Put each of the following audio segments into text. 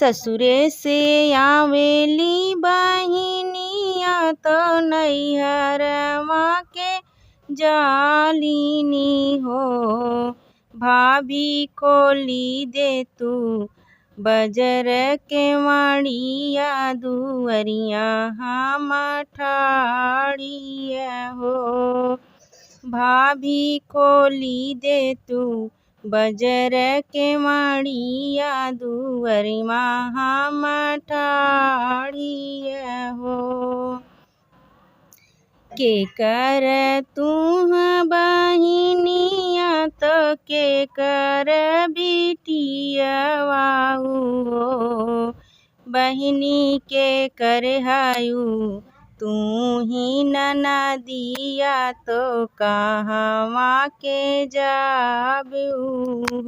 ससुरे से आवेली बहिनिया तो नैहरवा के जालिनी हो। भाभी खोली दे तू बजर के माड़िया दुअरिया हम ठाड़िया हो। भाभी खोली दे तू बजर के माड़िया दुअरिया हम ठाड़िया हो। के कर तुह बहिनिया तो के कर बिटिया हो। बहिनी के कर हायु तू ही ननदिया तो कहवा के जाबू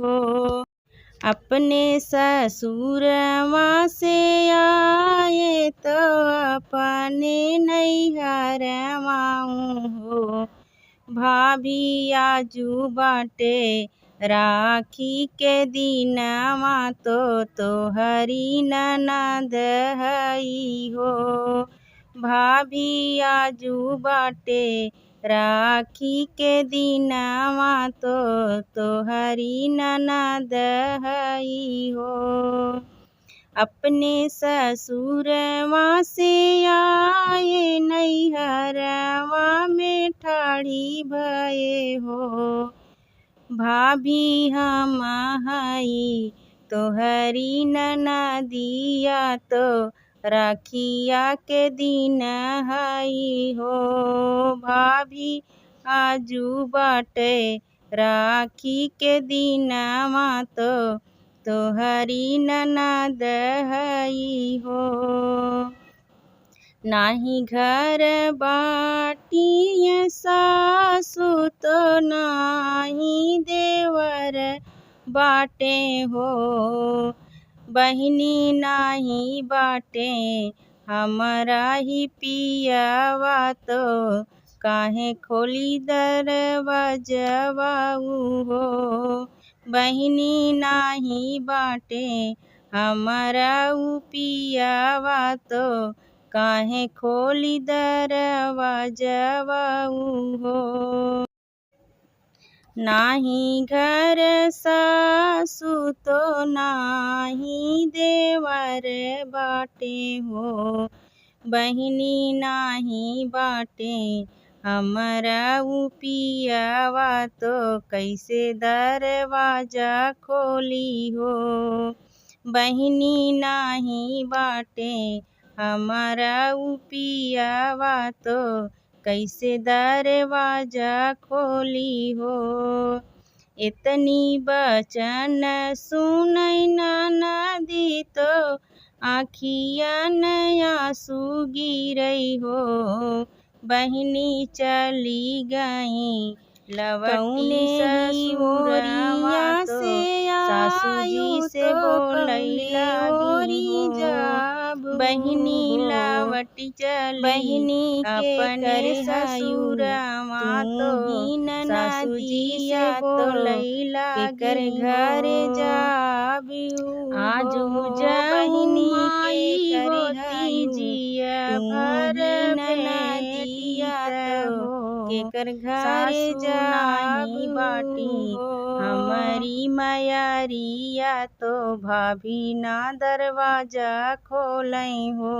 हो। अपने ससुरवा से आए तो अपने नैहरवा हो। भाभी आजू बाटे राखी के दिनवा तो तोहरी ननद हई हो। भाभी आजू बाटे राखी के दिनवा तो तोहरी ननद हई हो। अपने ससुरवा से आए नैहरवा में ठाड़ी भये हो। भाभी हम हई तोहरी ननदिया तो राखिया के दिन हई हो। भाभी आजू बाटे राखी के दिनवा तो तोहरी ननद हई हो। नाही घर बाटी सासु तो नाही देवर बाटे हो। बहिनी नाही बाटे हमरा ही पियवा तो काहे खोली दरवाजवा हो। बहिनी नाही बाटे हमरा पियवा तो काहे खोली दरवाजवा हो। नाही घर सासु तो नाही देवर बाटे हो। बहिनी नाही बाटे हमरा पियवा तो कैसे दरवाजा खोली हो। बहिनी नाही बाटे हमरा पियवा तो कैसे दरवाजा खोली हो। इतनी बचन सुनई ननदी तो आँखिया आंसू गिरई हो। बहिनी चली गई लवटी ससुरवा तो सासू जी से बोलई लगी हो। बहिनी लवटी चली बहिनी अपने ससुरवा तो सासू जी से बोलई लगी घर जाबू। आजू बहिनी के होती जिया भर नदिया तो केकर घर जाई बाटी हमारी मयरिया तो भाभी ना दरवाजा खोलई हो।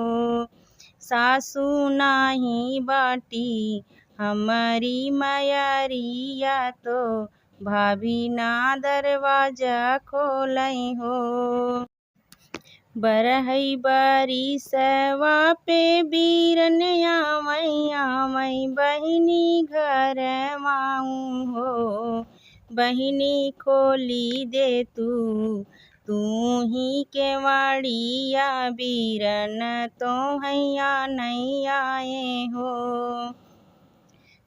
सासू नाही बाटी हमारी मयरिया तो भाभी ना दरवाजा खोलई हो। बरहई बरिसवा पे बीरन आवई बहिनी घर माऊ हो। बहिनी खोली दे तू ही केवाड़िया बीरन तो हैया नहीं आए हो।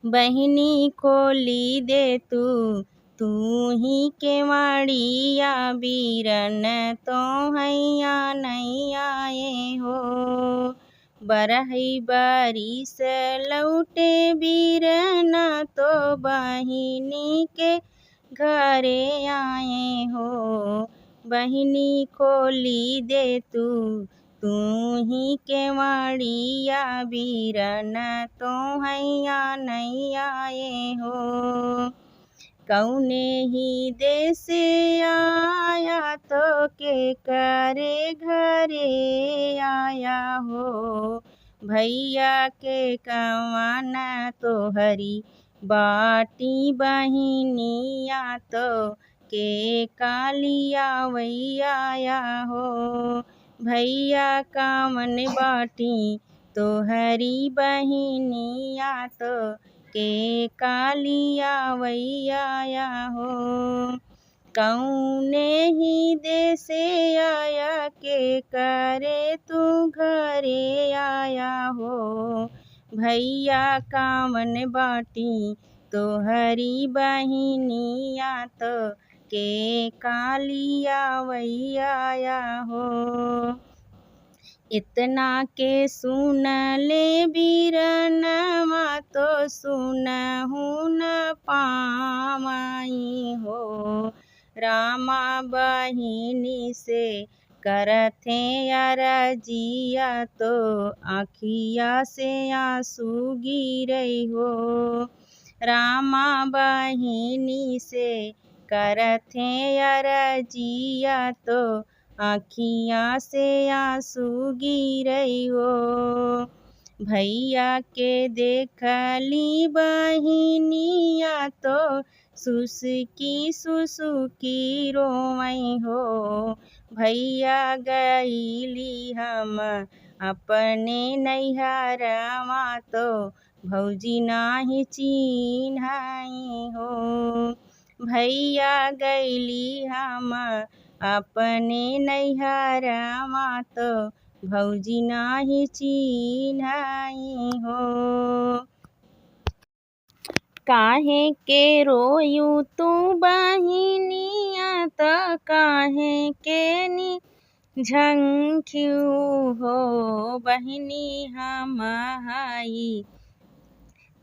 बहिनी खोली दे तू ही केवाड़िया बीरन तो हैया नहीं आए हो। बरहई बारिश लौटे बीरना तो बहिनी के घरे आए हो। बहिनी खोली दे तू ही केवड़िया बीरन तो हैया नैया ये हो। कौने ही देश आया तो के करे घरे आया हो। भैया के कवन तो हरी बाटी बहिनिया तो के कालिया वैया हो। भैया कवन बाटी तो हरी बहिनिया तो के कालिया वैया हो। कौने ही देसे आया के करे तू घरे आया हो। भैया कवन बाटी तो हरी बहिनिया तो के कालिया वैया हो। इतना के सुन ले बीरनवा तो सुनहु न पावई हो। रामा बहिनी से करथे अरजिया तो आँखिया से आंसू गिरई हो। रामा बहिनी से करथे अरजिया तो आँखिया से आंसू गिरई हो। भैया के देखली बहिनिया तो सुसुकी रोवई हो। भैया गईली हम अपने नैहरवा तो भौजी नाही चिन्हई हो। भैया गईली हम अपने नैहरवा तो भौजी नाही चिन्हई हो। काहे के रोयू तू बहिनिया त काहे के झंखियू हो। बहिनी हम हई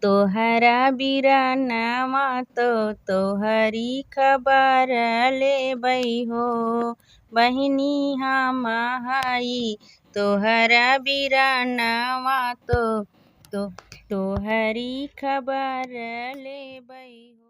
तोहरा बीरनवा तो तोहरी खबर लेबई हो। बहिनी हम हई तोहरा बीरनवा तो तोहरी खबर लेबई हो।